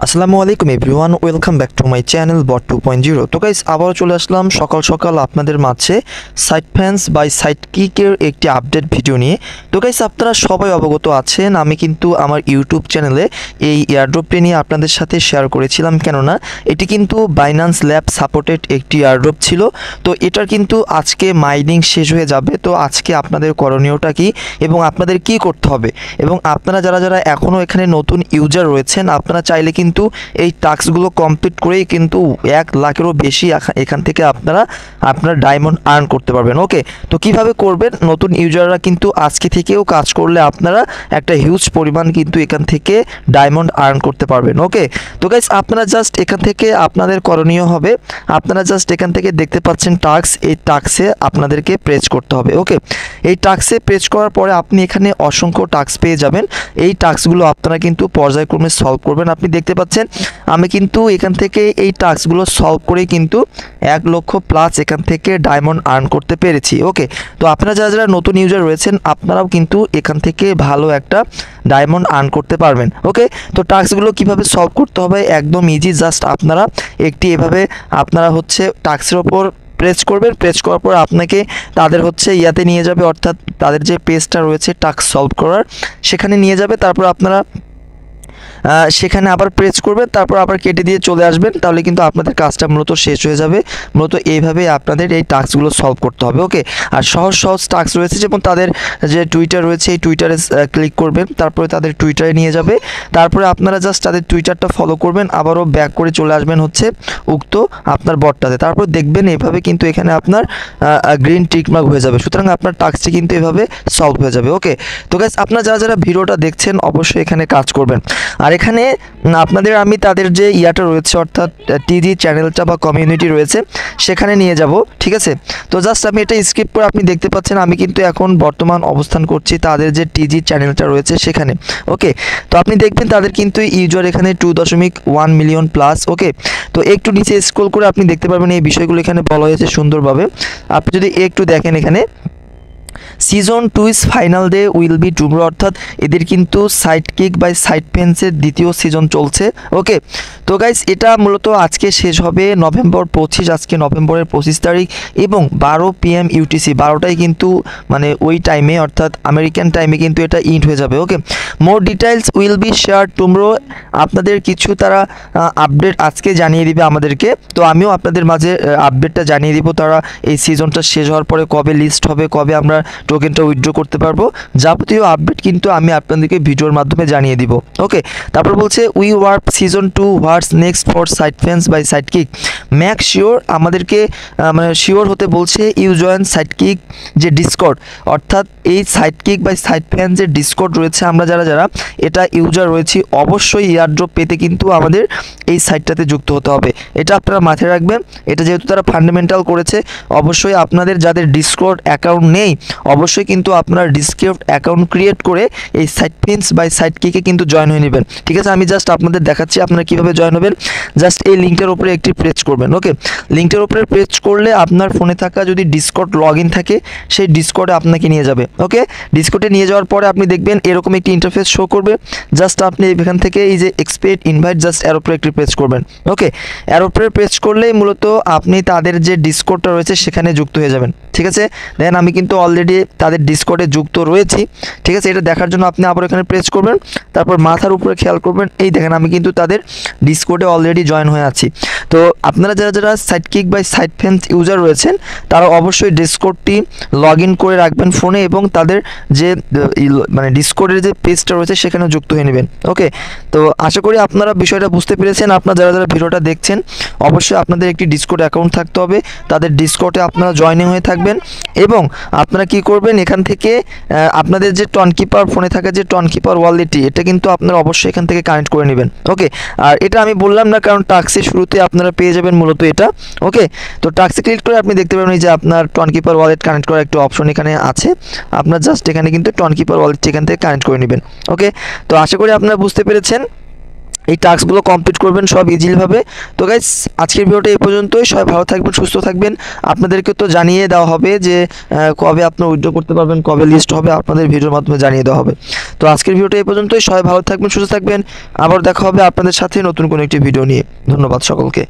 আসসালামু আলাইকুম everyone, welcome back to my channel Bot 2.0। তো গাইস আবারও চলে আসলাম সকাল সকাল আপনাদের মাঝে সাইটফ্যান্স বাই সাইটকিকের একটি আপডেট ভিডিও নিয়ে। তো গাইস আপনারা সবাই অবগত আছেন, আমি কিন্তু আমার ইউটিউব চ্যানেলে এই এয়ারড্রপটি নিয়ে আপনাদের সাথে শেয়ার করেছিলাম, কেননা এটি কিন্তু বাইন্যান্স ল্যাব সাপোর্টেড একটি এয়ারড্রপ ছিল। তো এটার কিন্তু আজকে মাইনিং শেষ হয়ে যাবে। তো আজকে আপনাদের করণীয়টা কি এবং আপনাদের কি করতে হবে, এবং আপনারা যারা যারা এখনও এখানে নতুন ইউজার রয়েছেন, আপনারা চাইলে কিন্তু এই টাস্কগুলো কমপ্লিট করেই কিন্তু 1 লাখেরও বেশি এখান থেকে আপনার ডায়মন্ড আর্ন করতে পারবেন। ওকে, তো কিভাবে করবেন? নতুন ইউজাররা কিন্তু আজকে থেকেও কাজ করলে আপনারা একটা হিউজ পরিমাণ কিন্তু এখান থেকে ডায়মন্ড আর্ন করতে পারবেন। ওকে, তো গাইস আপনারা জাস্ট এখান থেকে আপনাদের করণীয় হবে, আপনারা জাস্ট এখান থেকে দেখতে পাচ্ছেন টাস্ক, এই টাস্কে আপনাদেরকে প্রেস করতে হবে। ওকে, এই টাস্কে প্রেস করার পরে আপনি এখানে অসংখ্য টাস্ক পেয়ে যাবেন। এই টাস্কগুলো আপনারা কিন্তু পর্যায়ক্রমে সলভ করবেন। আপনি দেখতে পাচ্ছেন আমি কিন্তু এখান থেকে এই টাস্কগুলো সলভ করে কিন্তু 1 লক্ষ প্লাস এখান থেকে ডায়মন্ড আর্ন করতে পেরেছি। ওকে, তো আপনারা যারা যারা নতুন ইউজার রয়েছেন, আপনারাও কিন্তু এখান থেকে ভালো একটা ডায়মন্ড আর্ন করতে পারবেন। ওকে, তো টাস্কগুলো কিভাবে সলভ করতে হবে একদম ইজি। জাস্ট আপনারা একটি এভাবে আপনারা হচ্ছে টাস্কের ওপর প্রেস করবেন, প্রেস করার পর আপনাকে তাদের হচ্ছে ইয়াতে নিয়ে যাবে, অর্থাৎ তাদের যে পেজটা রয়েছে টাস্ক সলভ করার, সেখানে নিয়ে যাবে। তারপর আপনারা সেখানে আবার প্রেস করবেন, তারপর আবার কেটে দিয়ে চলে আসবেন, তাহলে কিন্তু আপনাদের কাজটা মূলত শেষ হয়ে যাবে। মূলত এইভাবে আপনাদের এই টাস্কগুলো সলভ করতে হবে। ওকে, আর সহজ সহজ টাস্ক রয়েছে, যেমন তাদের যে টুইটার রয়েছে, এই টুইটারে ক্লিক করবেন, তারপরে তাদের টুইটারে নিয়ে যাবে। তারপরে আপনারা জাস্ট তাদের টুইটারটা ফলো করবেন, আবারও ব্যাক করে চলে আসবেন হচ্ছে উক্ত আপনার বটটাতে। তারপর দেখবেন এইভাবে কিন্তু এখানে আপনার গ্রিন টিক মার্ক হয়ে যাবে। সুতরাং আপনার টাস্কটি কিন্তু এভাবে সলভ হয়ে যাবে। ওকে, তো গাইস আপনারা যারা যারা ভিডিওটা দেখছেন অবশ্যই এখানে কাজ করবেন। আর এখানে আপনাদের আমি তাদের যে ইয়াটা রয়েছে, অর্থাৎ টিজি চ্যানেলটা বা কমিউনিটি রয়েছে, সেখানে নিয়ে যাব। ঠিক আছে, তো জাস্ট আমি এটা স্কিপ করে আপনি দেখতে পাচ্ছেন আমি কিন্তু এখন বর্তমান অবস্থান করছি তাদের যে টিজি চ্যানেলটা রয়েছে সেখানে। ওকে, তো আপনি দেখবেন তাদের কিন্তু ইউজার এখানে 2.1 মিলিয়ন প্লাস। ওকে, তো একটু নিচে স্ক্রল করে আপনি দেখতে পারবেন এই বিষয়গুলো এখানে বলা হয়েছে সুন্দরভাবে। আপনি যদি একটু দেখেন, এখানে season 2 is final day will be tomorrow, অর্থাৎ এদের কিন্তু সাইডকিক বাই সাইটফ্যান্সের দ্বিতীয় সিজন চলছে। ওকে, তো গাইস এটা মূলত আজকে শেষ হবে নভেম্বর 25, আজকে নভেম্বরের 25 তারিখ, এবং 12 PM UTC, 12টায় কিন্তু মানে ওই টাইমে অর্থাৎ আমেরিকান টাইমে কিন্তু এটা ইন্ড হয়ে যাবে। Okay, more details will be share tomorrow, আপনাদের কিছু তারা আপডেট আজকে জানিয়ে দিবে আমাদেরকে। তো আমিও আপনাদের মাঝে আপডেটটা জানিয়ে দিব তারা এই সিজনটা শেষ হওয়ার পরে কবে লিস্ট হবে, কবে আমরা টোকেনটা উইথড্র করতে পারবো, যাবতীয় আপডেট কিন্তু আমি আপনাদেরকে ভিডিওর মাধ্যমে জানিয়ে দিব। ওকে, তারপর বলছে we work season 2 what's next for site fans by sidekick, make sure, আমাদেরকে মানে শিওর হতে বলছে ইউ জয়েন সাইটকিক যে ডিসকর্ড, অর্থাৎ এই সাইটকিক বাই সাইটফ্যান্স যে ডিসকর্ড রয়েছে, আমরা যারা যারা এটা ইউজার রয়েছি অবশ্যই এয়ারড্রপ পেতে কিন্তু আমাদের এই সাইটটাতে যুক্ত হতে হবে। এটা আপনারা মাথায় রাখবেন। এটা যেহেতু তারা ফান্ডামেন্টাল করেছে, অবশ্যই আপনাদের যাদের ডিসকর্ড অ্যাকাউন্ট নেই অবশ্যই কিন্তু আপনার ডিসকর্ড অ্যাকাউন্ট ক্রিয়েট করে এই সাইটফ্যান্স বাই সাইটকিকে কিন্তু জয়েন হয়ে নেবেন। ঠিক আছে, আমি জাস্ট আপনাদের দেখাচ্ছি আপনারা কীভাবে জয়েন হবেন। জাস্ট এই লিঙ্কটার উপরে একটি প্রেস করবেন। ওকে, লিঙ্কটার উপরে প্রেস করলে আপনার ফোনে থাকা যদি ডিসকর্ড লগ ইন থাকে, সেই ডিসকর্ডে আপনাকে নিয়ে যাবে। ওকে, ডিসকর্ডে নিয়ে যাওয়ার পরে আপনি দেখবেন এরকম একটি ইন্টারফেস শো করবে। জাস্ট আপনি এখান থেকে এই যে এক্সপেক্ট ইনভাইট, জাস্ট এর উপরে একটি প্রেস করবেন। ওকে, এর উপরে প্রেস করলেই মূলত আপনি তাদের যে ডিসকর্ডটা রয়েছে সেখানে যুক্ত হয়ে যাবেন। ঠিক আছে, দেন আমি কিন্তু অলরেডি তাদের ডিসকর্ডে যুক্ত রয়েছি। ঠিক আছে, এটা দেখার জন্য আপনি আবার এখানে প্রেস করবেন, তারপর মাথার উপরে খেয়াল করবেন, এই দেখেন আমি কিন্তু তাদের ডিসকর্ডে অলরেডি জয়েন হয়ে আছি। তো আপনারা যারা যারা সাইটকিক বাই সাইটফ্যান্স ইউজার রয়েছেন তারা অবশ্যই ডিসকর্ডটি লগ ইন করে রাখবেন ফোনে, এবং তাদের যে মানে ডিসকর্ডের যে পেজটা রয়েছে সেখানে যুক্ত হয়ে নেবেন। ওকে, তো আশা করি আপনারা বিষয়টা বুঝতে পেরেছেন। আপনারা যারা যারা ভিডিওটা দেখছেন অবশ্যই আপনাদের একটি ডিসকর্ড অ্যাকাউন্ট থাকতে হবে, তাদের ডিসকর্ডে আপনারা জয়েনিং হয়ে থাকবেন, এবং আপনারা কি করবেন এখান থেকে আপনাদের যে টনকিপার ফোনে থাকা যে টনকিপার ওয়ালেটটি, এটা কিন্তু আপনারা অবশ্যই এখান থেকে কানেক্ট করে নেবেন। ওকে, আর এটা আমি বললাম না কারণ টাস্কের শুরুতে আপনারা পেয়ে যাবেন মূলত এটা। ওকে, তো টাস্কে ক্লিক করে আপনি দেখতে পাবেন যে আপনার টনকিপার ওয়ালেট কানেক্ট করার একটা অপশন এখানে আছে, আপনার জাস্ট এখানে কিন্তু টনকিপার ওয়ালেট এখান থেকে কানেক্ট করে নেবেন। ওকে, তো আশা করি আপনারা বুঝতে পেরেছেন। এই টাস্কগুলো কমপ্লিট করবেন সব ইজিলিভাবে। তো গাইস আজকের ভিডিওটা এই পর্যন্তই। সবাই ভালো থাকবেন, সুস্থ থাকবেন। আপনাদেরকে তো জানিয়ে দেওয়া হবে যে কবে আপনারা উইথড্র করতে পারবেন, কবে লিস্ট হবে, আপনাদের ভিডিওর মাধ্যমে জানিয়ে দেওয়া হবে। তো আজকের ভিডিওটা এই পর্যন্তই। সবাই ভালো থাকবেন, সুস্থ থাকবেন। আবার দেখা হবে আপনাদের সাথে নতুন কোনো একটি ভিডিও নিয়ে। ধন্যবাদ সকলকে।